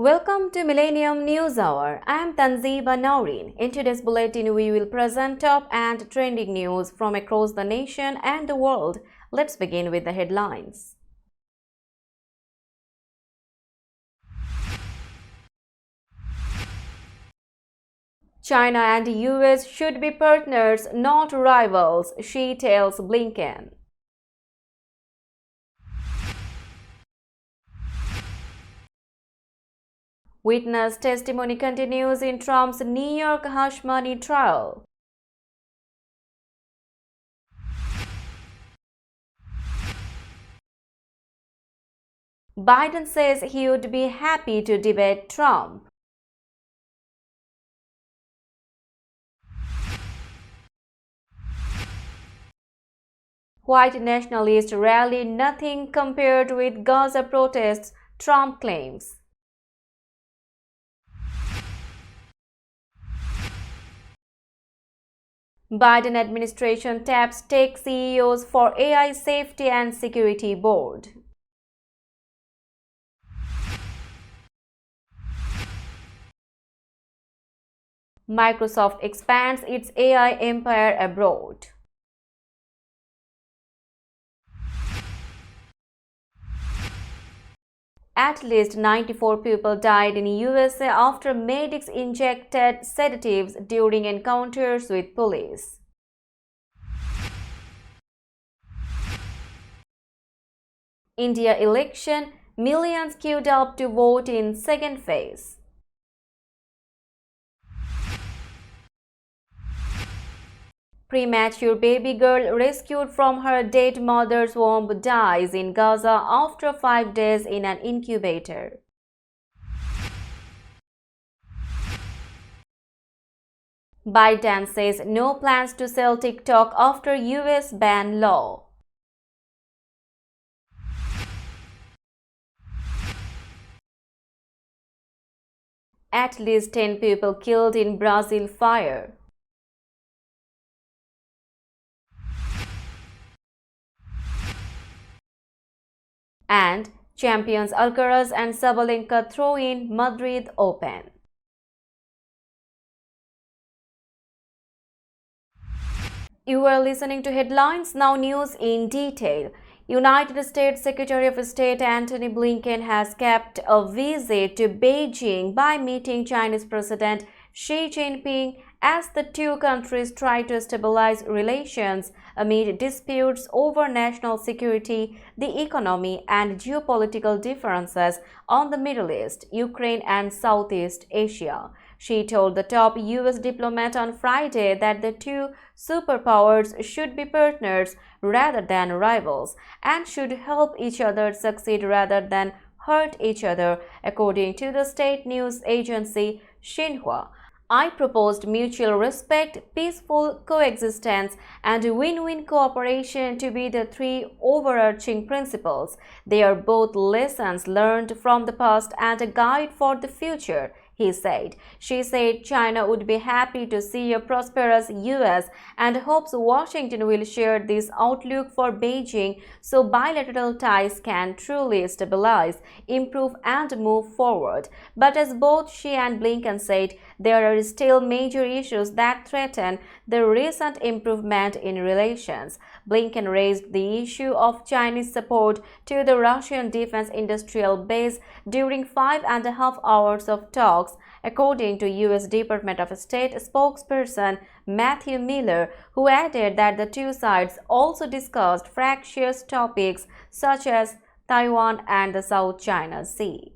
Welcome to Millennium News Hour. I am Tanzeeba Naureen. In today's bulletin, we will present top and trending news from across the nation and the world. Let's begin with the headlines. China and US should be partners, not rivals, Xi tells Blinken. Witness testimony continues in Trump's New York hush money trial. Biden says he would be happy to debate Trump. White nationalist rally nothing compared with Gaza protests, Trump claims. Biden administration taps tech CEOs for AI safety and security board. Microsoft expands its AI empire abroad. At least 94 people died in USA after medics injected sedatives during encounters with police. India election, millions queued up to vote in second phase. Premature baby girl rescued from her dead mother's womb dies in Gaza after 5 days in an incubator. Biden says no plans to sell TikTok after US ban law. At least 10 people killed in Brazil fire. And champions Alcaraz and Sabalenka throw in Madrid Open. You are listening to headlines, now news in detail. United States Secretary of State Antony Blinken has kept a visit to Beijing by meeting Chinese President Xi Jinping as the two countries try to stabilize relations amid disputes over national security, the economy, and geopolitical differences on the Middle East, Ukraine, and Southeast Asia. She told the top US diplomat on Friday that the two superpowers should be partners rather than rivals and should help each other succeed rather than hurt each other, according to the state news agency Xinhua. I proposed mutual respect, peaceful coexistence, and win-win cooperation to be the three overarching principles. They are both lessons learned from the past and a guide for the future, he said. She said China would be happy to see a prosperous US and hopes Washington will share this outlook for Beijing so bilateral ties can truly stabilize, improve, and move forward. But as both Xi and Blinken said, there are still major issues that threaten the recent improvement in relations. Blinken raised the issue of Chinese support to the Russian defense industrial base during 5.5 hours of talks, according to U.S. Department of State spokesperson Matthew Miller, who added that the two sides also discussed fractious topics such as Taiwan and the South China Sea.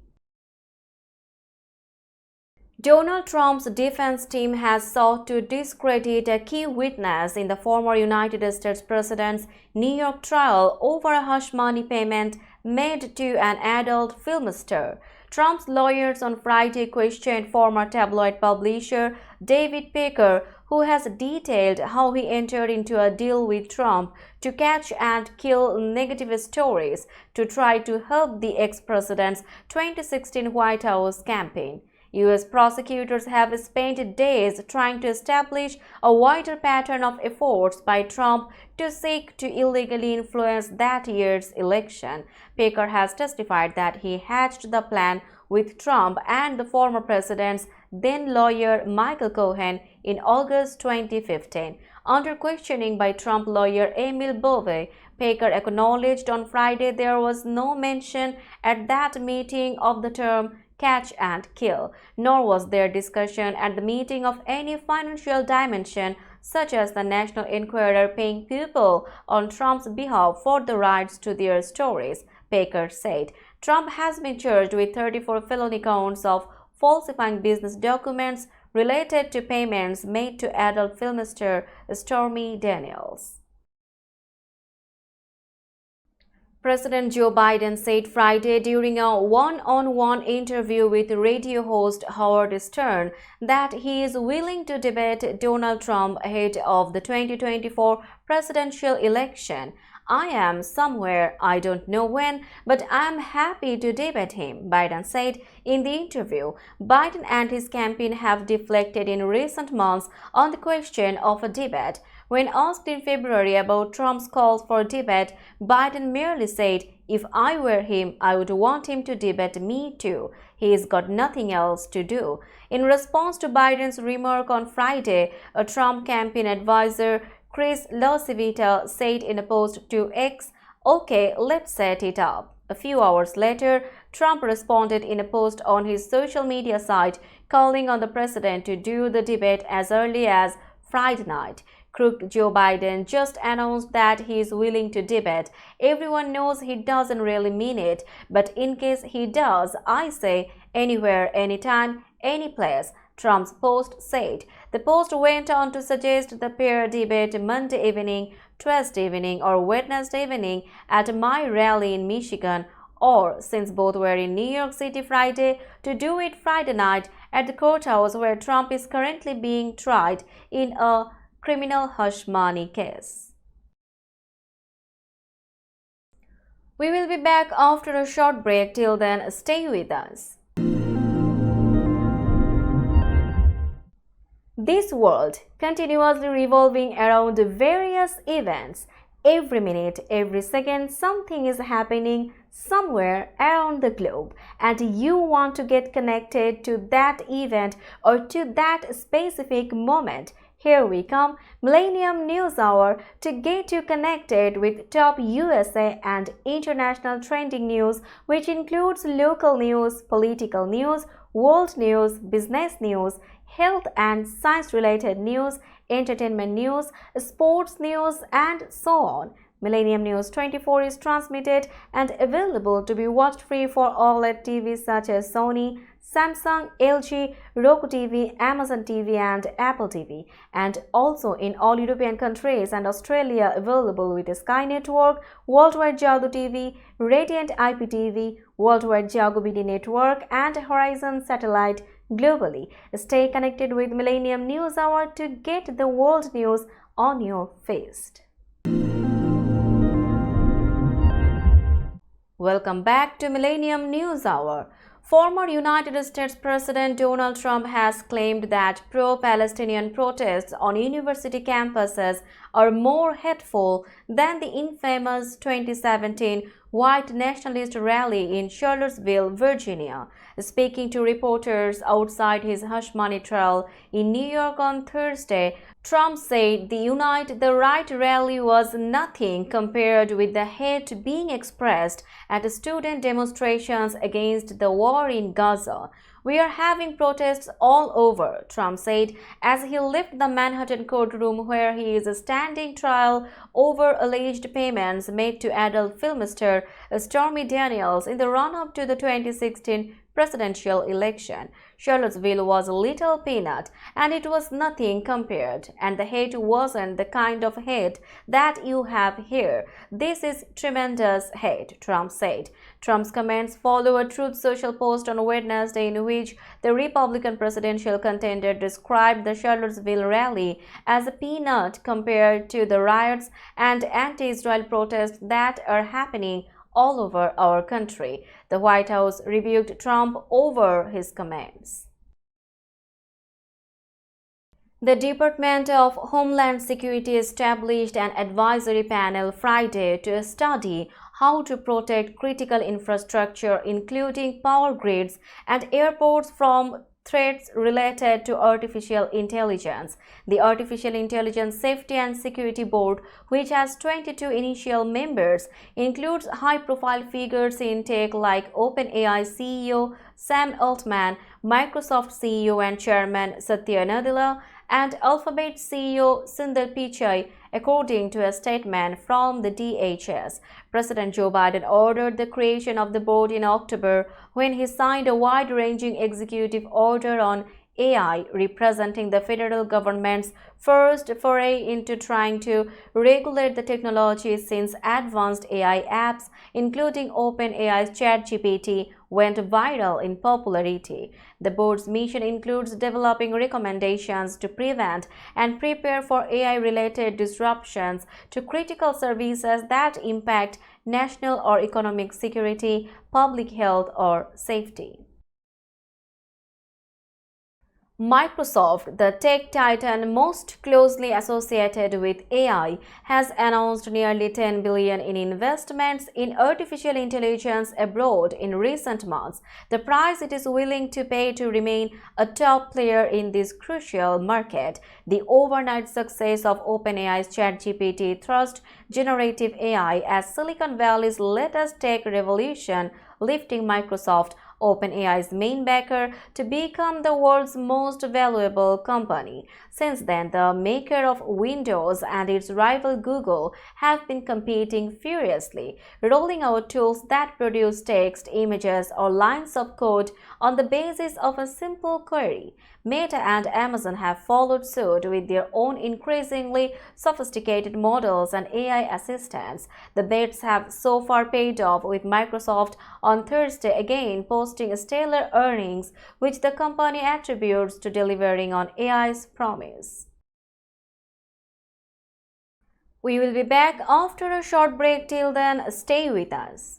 Donald Trump's defense team has sought to discredit a key witness in the former United States president's New York trial over a hush money payment made to an adult film star. Trump's lawyers on Friday questioned former tabloid publisher David Pecker, who has detailed how he entered into a deal with Trump to catch and kill negative stories to try to help the ex-president's 2016 White House campaign. U.S. prosecutors have spent days trying to establish a wider pattern of efforts by Trump to seek to illegally influence that year's election. Pecker has testified that he hatched the plan with Trump and the former president's then lawyer Michael Cohen in August 2015. Under questioning by Trump lawyer Emil Bove, Baker acknowledged on Friday there was no mention at that meeting of the term catch and kill, nor was there discussion at the meeting of any financial dimension such as the National Enquirer paying people on Trump's behalf for the rights to their stories, Baker said. Trump has been charged with 34 felony counts of falsifying business documents related to payments made to adult film star Stormy Daniels. President Joe Biden said Friday during a one-on-one interview with radio host Howard Stern that he is willing to debate Donald Trump ahead of the 2024 presidential election. I am somewhere, I don't know when, but I am happy to debate him, Biden said in the interview. Biden and his campaign have deflected in recent months on the question of a debate. When asked in February about Trump's calls for debate, Biden merely said, "If I were him, I would want him to debate me too. He's got nothing else to do." In response to Biden's remark on Friday, a Trump campaign advisor, Chris LaCivita, said in a post to X, "Okay, let's set it up." A few hours later, Trump responded in a post on his social media site, calling on the president to do the debate as early as Friday night. Crook Joe Biden just announced that he is willing to debate. Everyone knows he doesn't really mean it, but in case he does, I say anywhere, anytime, any place, Trump's post said. The post went on to suggest the pair debate Monday evening, Tuesday evening, or Wednesday evening at my rally in Michigan, or, since both were in New York City Friday, to do it Friday night at the courthouse where Trump is currently being tried in a criminal hush money case. We will be back after a short break. Till then, stay with us. This world continuously revolving around various events. Every minute, every second, something is happening somewhere around the globe, and you want to get connected to that event or to that specific moment. Here we come, Millennium News Hour, to get you connected with top USA and international trending news, which includes local news, political news, world news, business news, health and science-related news, entertainment news, sports news, and so on. Millennium News 24 is transmitted and available to be watched free for OLED TVs such as Sony, Samsung, LG, Roku TV, Amazon TV, and Apple TV, and also in all European countries and Australia available with Sky Network, Worldwide Jago TV, Radiant IPTV, Worldwide Jago BD Network, and Horizon Satellite globally. Stay connected with Millennium News Hour to get the world news on your feed. Welcome back to Millennium News Hour. Former United States President Donald Trump has claimed that pro-Palestinian protests on university campuses are more hateful than the infamous 2017 white nationalist rally in Charlottesville, Virginia. Speaking to reporters outside his hush money trial in New York on Thursday, Trump said the Unite the Right rally was nothing compared with the hate being expressed at student demonstrations against the war in Gaza. "We are having protests all over," Trump said as he left the Manhattan courtroom where he is standing trial over alleged payments made to adult film star Stormy Daniels in the run-up to the 2016 presidential election. Charlottesville was a little peanut, and it was nothing compared, and the hate wasn't the kind of hate that you have here. This is tremendous hate, Trump said. Trump's comments follow a Truth Social post on Wednesday in which the Republican presidential contender described the Charlottesville rally as a peanut compared to the riots and anti-Israel protests that are happening all over our country. The White House rebuked Trump over his comments. The Department of Homeland Security established an advisory panel Friday to study how to protect critical infrastructure, including power grids and airports, from threats related to artificial intelligence. The Artificial Intelligence Safety and Security Board, which has 22 initial members, includes high-profile figures in tech like OpenAI CEO Sam Altman, Microsoft CEO and Chairman Satya Nadella, and Alphabet CEO Sundar Pichai, according to a statement from the DHS. President Joe Biden ordered the creation of the board in October when he signed a wide-ranging executive order on AI, representing the federal government's first foray into trying to regulate the technology since advanced AI apps, including OpenAI's ChatGPT, went viral in popularity. The board's mission includes developing recommendations to prevent and prepare for AI-related disruptions to critical services that impact national or economic security, public health, or safety. Microsoft, the tech titan most closely associated with AI, has announced nearly $10 billion in investments in artificial intelligence abroad in recent months, the price it is willing to pay to remain a top player in this crucial market. The overnight success of OpenAI's ChatGPT thrust generative AI as Silicon Valley's latest tech revolution, lifting Microsoft, OpenAI's main backer, to become the world's most valuable company. Since then, the maker of Windows and its rival Google have been competing furiously, rolling out tools that produce text, images, or lines of code on the basis of a simple query. Meta and Amazon have followed suit with their own increasingly sophisticated models and AI assistants. The bets have so far paid off, with Microsoft on Thursday again posting stellar earnings, which the company attributes to delivering on AI's promise. We will be back after a short break. Till then, stay with us.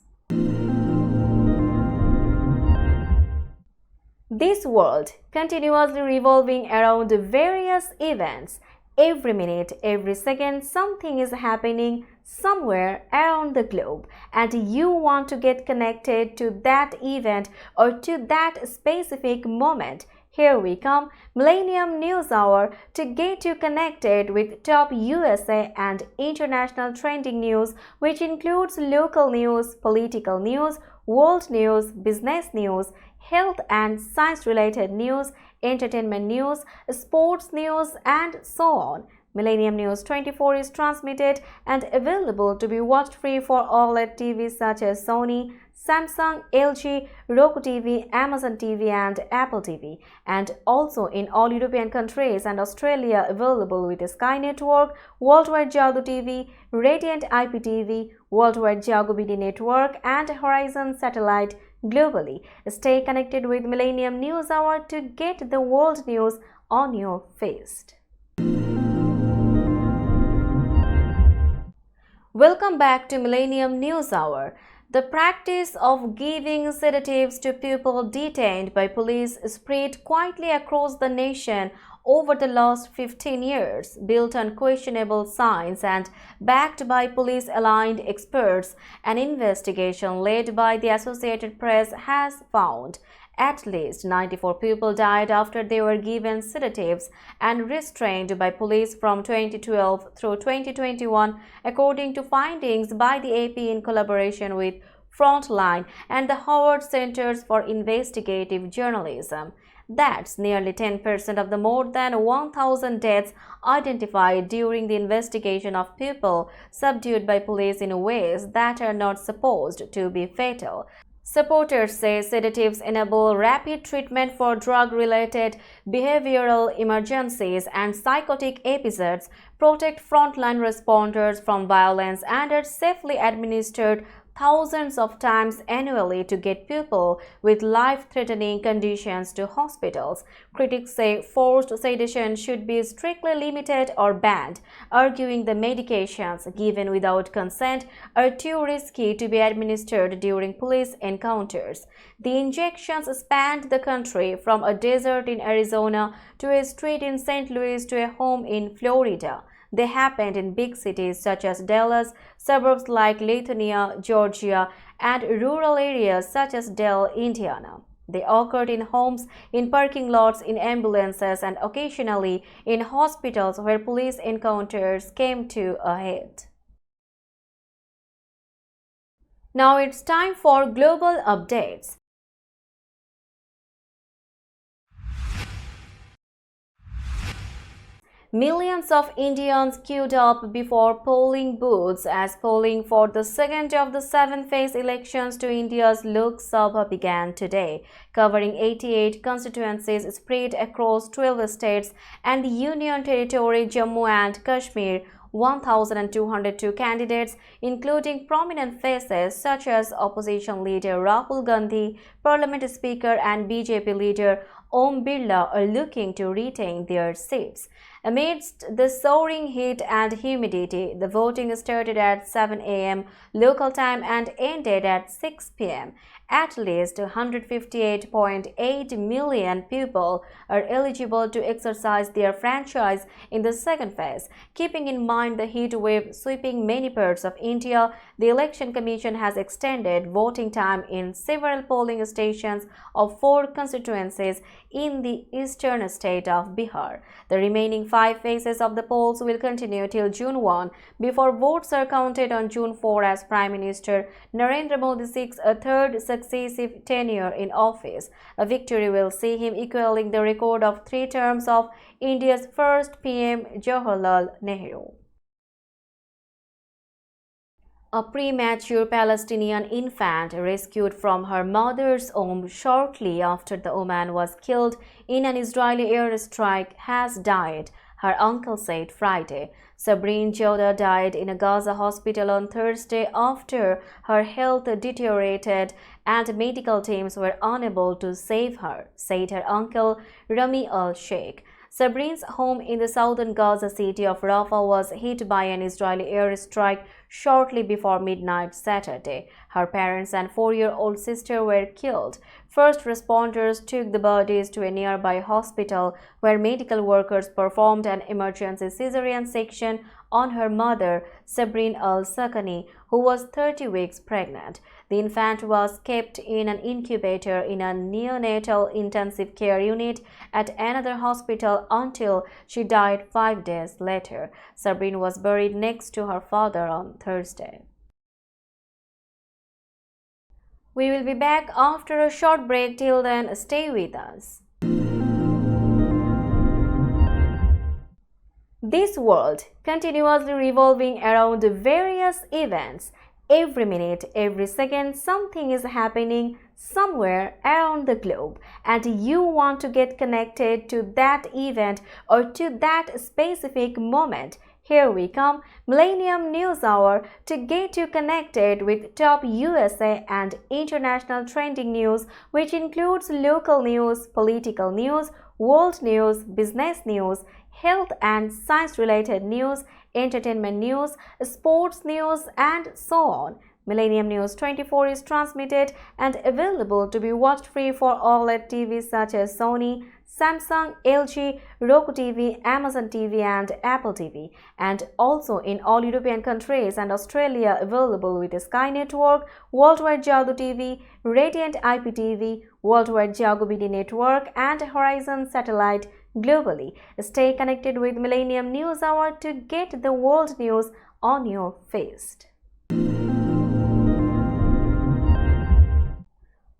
This world continuously revolving around various events. Every minute, every second, something is happening somewhere around the globe, and you want to get connected to that event or to that specific moment. Here we come, Millennium News Hour, to get you connected with top USA and international trending news, which includes local news, political news, world news, business news, health and science-related news, entertainment news, sports news, and so on. Millennium News 24 is transmitted and available to be watched free for OLED TVs such as Sony, Samsung, LG, Roku TV, Amazon TV, and Apple TV, and also in all European countries and Australia, available with Sky Network, Worldwide Jago TV, Radiant IPTV, Worldwide Jago BD Network, and Horizon Satellite globally. Stay connected with Millennium News Hour to get the world news on your feast. Welcome back to Millennium News Hour. The practice of giving sedatives to people detained by police spread quietly across the nation over the last 15 years, built on questionable science and backed by police-aligned experts. An investigation led by the Associated Press has found at least 94 people died after they were given sedatives and restrained by police from 2012 through 2021, according to findings by the AP in collaboration with Frontline and the Howard Centers for Investigative Journalism. That's nearly 10% of the more than 1,000 deaths identified during the investigation of people subdued by police in ways that are not supposed to be fatal. Supporters say sedatives enable rapid treatment for drug-related behavioral emergencies and psychotic episodes, protect frontline responders from violence, and are safely administered thousands of times annually to get people with life-threatening conditions to hospitals. Critics say forced sedation should be strictly limited or banned, arguing the medications given without consent are too risky to be administered during police encounters. The injections spanned the country, from a desert in Arizona to a street in St. Louis to a home in Florida. They happened in big cities such as Dallas, suburbs like Lithuania, Georgia, and rural areas such as Dale, Indiana. They occurred in homes, in parking lots, in ambulances, and occasionally in hospitals where police encounters came to a head. Now it's time for global updates. Millions of Indians queued up before polling booths as polling for the second of the seven-phase elections to India's Lok Sabha began today, covering 88 constituencies spread across 12 states and the Union Territory Jammu and Kashmir. 1,202 candidates, including prominent faces such as opposition leader Rahul Gandhi, Parliament Speaker and BJP leader Om Birla, are looking to retain their seats. Amidst the soaring heat and humidity, the voting started at 7 a.m. local time and ended at 6 p.m. At least 158.8 million people are eligible to exercise their franchise in the second phase. Keeping in mind the heat wave sweeping many parts of India, the Election Commission has extended voting time in several polling stations of 4 constituencies in the eastern state of Bihar. The remaining 5 phases of the polls will continue till June 1 before votes are counted on June 4 as Prime Minister Narendra Modi seeks a third successive tenure in office. A victory will see him equaling the record of 3 terms of India's first PM Jawaharlal Nehru. A premature Palestinian infant rescued from her mother's womb shortly after the woman was killed in an Israeli airstrike has died, her uncle said Friday. Sabrine Joda died in a Gaza hospital on Thursday after her health deteriorated and medical teams were unable to save her, said her uncle Rami al-Sheikh. Sabrine's home in the southern Gaza city of Rafah was hit by an Israeli airstrike shortly before midnight Saturday. Her parents and 4-year-old sister were killed. First responders took the bodies to a nearby hospital where medical workers performed an emergency cesarean section on her mother, Sabrine al-Sakani, who was 30 weeks pregnant. The infant was kept in an incubator in a neonatal intensive care unit at another hospital until she died 5 days later. Sabrine was buried next to her father on Thursday. We will be back after a short break. Till then, stay with us. This world continuously revolving around various events. Every minute, every second, something is happening somewhere around the globe, and you want to get connected to that event or to that specific moment. Here we come, Millennium News Hour, to get you connected with top USA and international trending news, which includes local news, political news, world news, business news, health and science-related news, entertainment news, sports news, and so on. Millennium News 24 is transmitted and available to be watched free for OLED TVs such as Sony, Samsung, LG, Roku TV, Amazon TV, and Apple TV, and also in all European countries and Australia available with Sky Network, Worldwide Jago TV, Radiant IPTV, Worldwide Jago BD Network, and Horizon Satellite globally. Stay connected with Millennium News Hour to get the world news on your feed.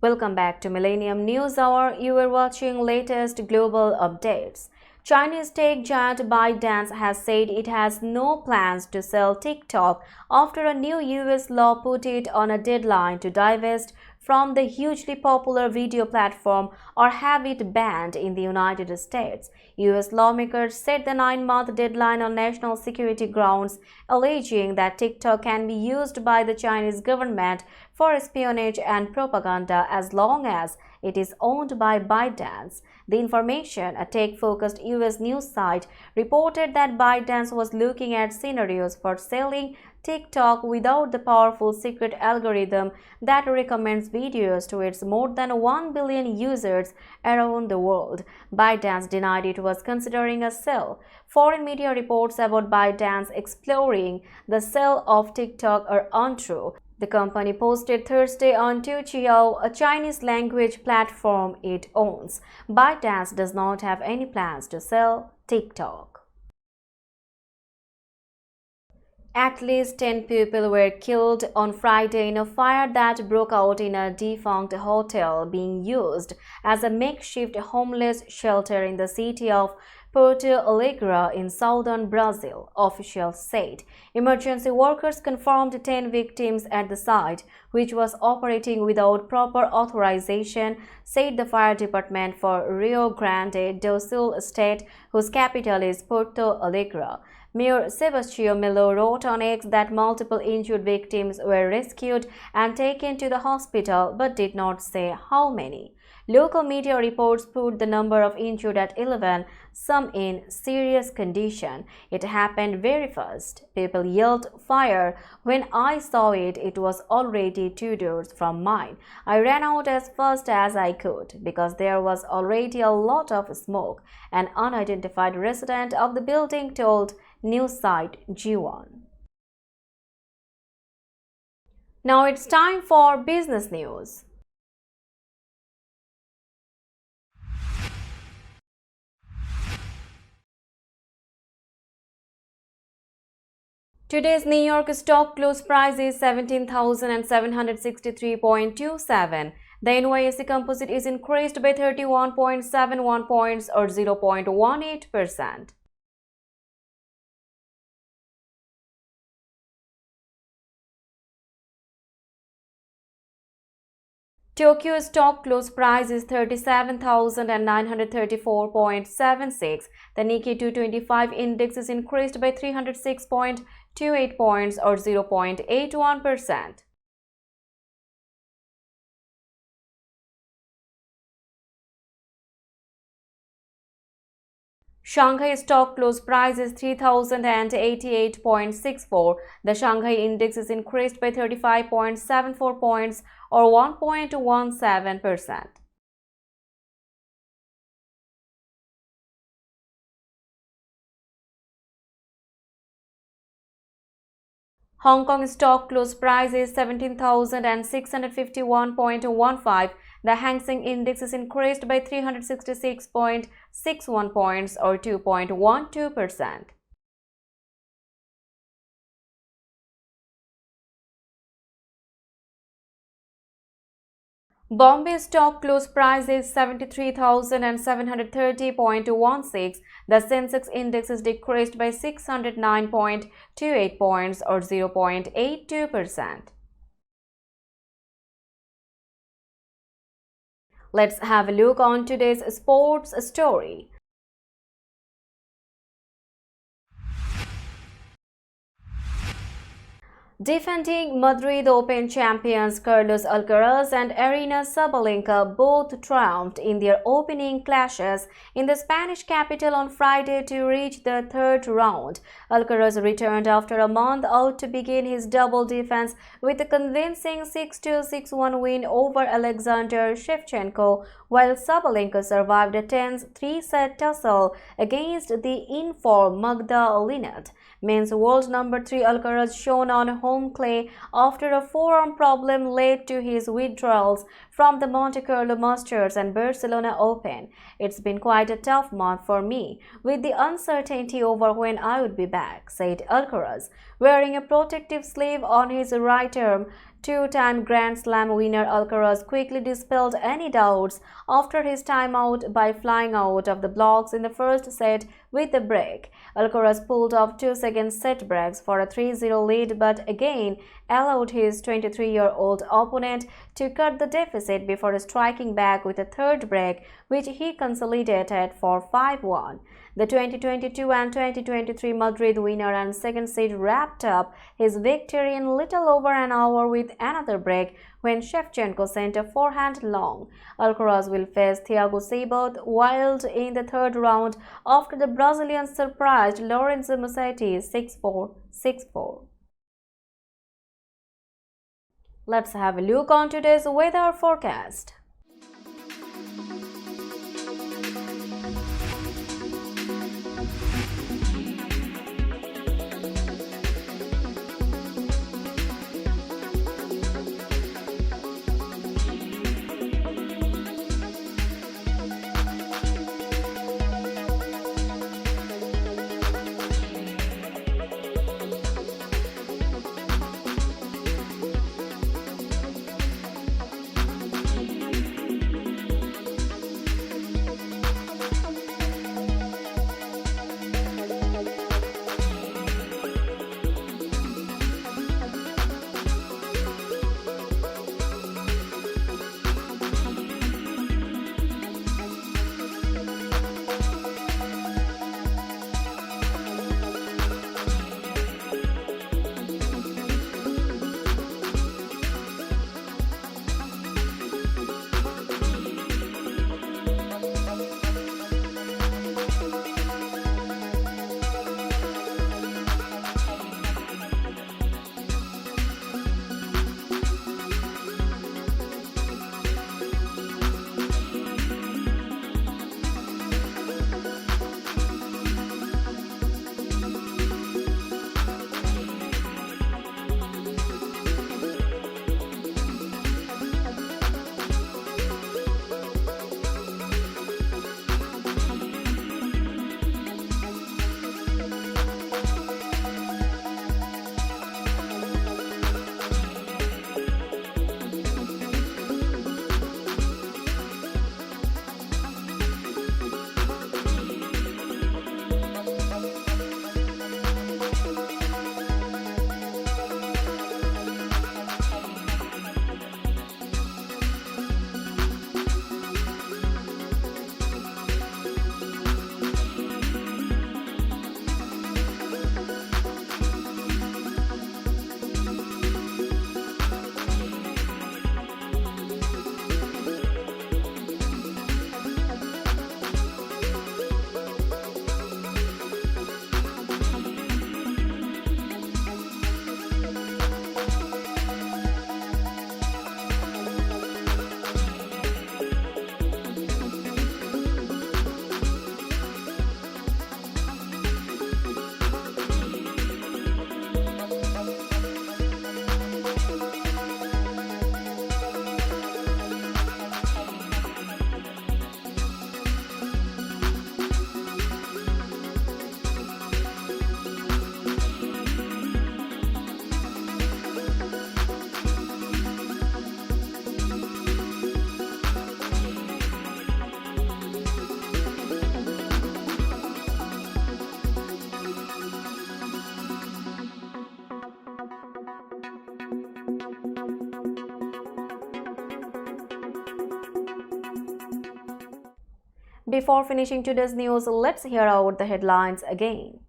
Welcome back to Millennium News Hour. You are watching latest global updates. Chinese tech giant ByteDance has said it has no plans to sell TikTok after a new US law put it on a deadline to divest from the hugely popular video platform or have it banned in the United States. US lawmakers set the 9-month deadline on national security grounds, alleging that TikTok can be used by the Chinese government for espionage and propaganda as long as it is owned by ByteDance. The Information, a tech-focused US news site, reported that ByteDance was looking at scenarios for selling TikTok without the powerful secret algorithm that recommends videos to its more than 1 billion users around the world. ByteDance denied it was considering a sale. Foreign media reports about ByteDance exploring the sale of TikTok are untrue. The company posted Thursday on Tuqiao, a Chinese language platform it owns. ByteDance does not have any plans to sell TikTok. At least 10 people were killed on Friday in a fire that broke out in a defunct hotel being used as a makeshift homeless shelter in the city of Porto Alegre in southern Brazil, officials said. Emergency workers confirmed 10 victims at the site, which was operating without proper authorization, said the fire department for Rio Grande do Sul state, whose capital is Porto Alegre. Mayor Sebastião Melo wrote on X that multiple injured victims were rescued and taken to the hospital but did not say how many. Local media reports put the number of injured at 11, some in serious condition. It happened very fast. People yelled fire. When I saw it, it was already 2 doors from mine. I ran out as fast as I could because there was already a lot of smoke, an unidentified resident of the building told news site G1. Now it's time for business news. Today's New York stock close price is 17,763.27. The NYSE Composite is increased by 31.71 points or 0.18%. Tokyo stock close price is 37,934.76. The Nikkei 225 index is increased by 306.28 points or 0.81%. Shanghai stock close price is 3,088.64. The Shanghai index is increased by 35.74 points or 1.17%. Hong Kong stock close price is 17,651.15. The Hang Seng index is increased by 366.61 points or 2.12%. Bombay stock close price is 73,730.16. The Sensex index is decreased by 609.28 points or 0.82%. Let's have a look on today's sports story. Defending Madrid Open champions Carlos Alcaraz and Aryna Sabalenka both triumphed in their opening clashes in the Spanish capital on Friday to reach the third round. Alcaraz returned after a month out to begin his double defense with a convincing 6-2, 6-1 win over Alexander Shevchenko, while Sabalenka survived a tense 3-set tussle against the in-form Magda Linette. Men's world number 3 Alcaraz shone on home clay after a forearm problem led to his withdrawals from the Monte Carlo Masters and Barcelona Open. It's been quite a tough month for me, with the uncertainty over when I would be back, said Alcaraz. Wearing a protective sleeve on his right arm, two-time Grand Slam winner Alcaraz quickly dispelled any doubts after his timeout by flying out of the blocks in the first set with a break. Alcaraz pulled off 2-second set breaks for a 3-0 lead but again allowed his 23-year-old opponent to cut the deficit before striking back with a third break, which he consolidated for 5-1. The 2022 and 2023 Madrid winner and second seed wrapped up his victory in little over an hour with another break when Shevchenko sent a forehand long. Alcaraz will face Thiago Seyboth Wild in the third round after the Brazilian surprised Lorenzo Musetti 6-4, 6-4. Let's have a look on today's weather forecast. Before finishing today's news, let's hear out the headlines again.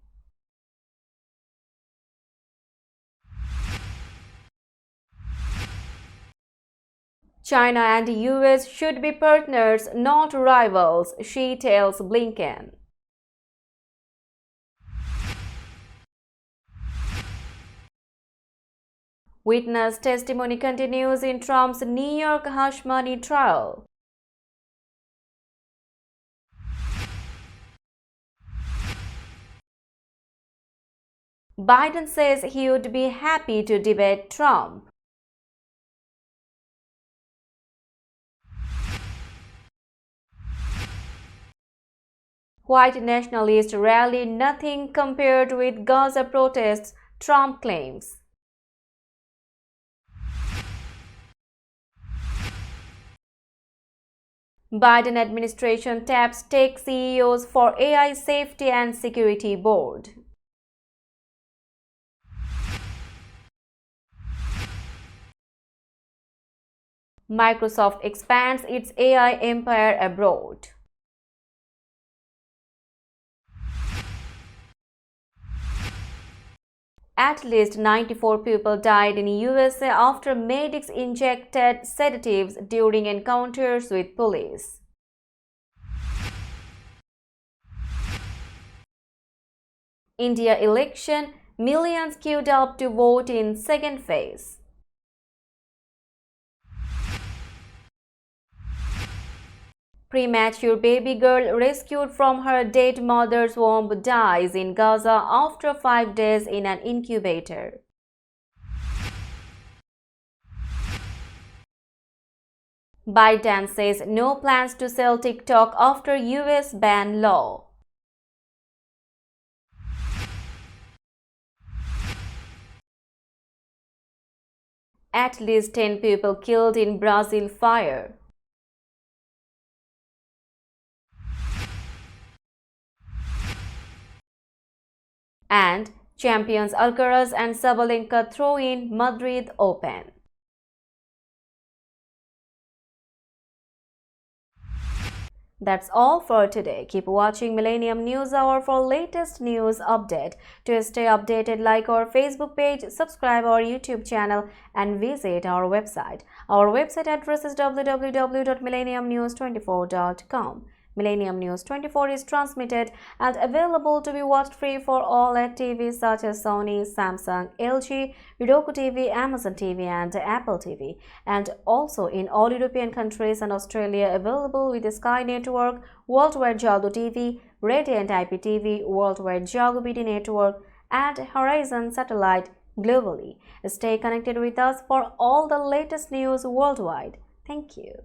China and the US should be partners, not rivals, Xi tells Blinken. Witness testimony continues in Trump's New York hush money trial. Biden says he would be happy to debate Trump. White nationalist rally nothing compared with Gaza protests, Trump claims. Biden administration taps tech CEOs for AI safety and security board. Microsoft expands its AI empire abroad. At least 94 people died in USA after medics injected sedatives during encounters with police. India election, millions queued up to vote in second phase. Premature baby girl rescued from her dead mother's womb dies in Gaza after 5 days in an incubator. Biden says no plans to sell TikTok after US ban law. At least 10 people killed in Brazil fire. And champions Alcaraz and Sabalenka throw in Madrid Open. That's all for today. Keep watching Millennium News Hour for latest news update. To stay updated, like our Facebook page, subscribe our YouTube channel and visit our website. Our website address is www.millenniumnews24.com. Millennium News 24 is transmitted and available to be watched free for all at TVs such as Sony, Samsung, LG, Roku TV, Amazon TV and Apple TV, and also in all European countries and Australia available with the Sky Network, Worldwide Jago TV, Radiant IPTV, Worldwide Jago BT Network and Horizon Satellite globally. Stay connected with us for all the latest news worldwide. Thank you.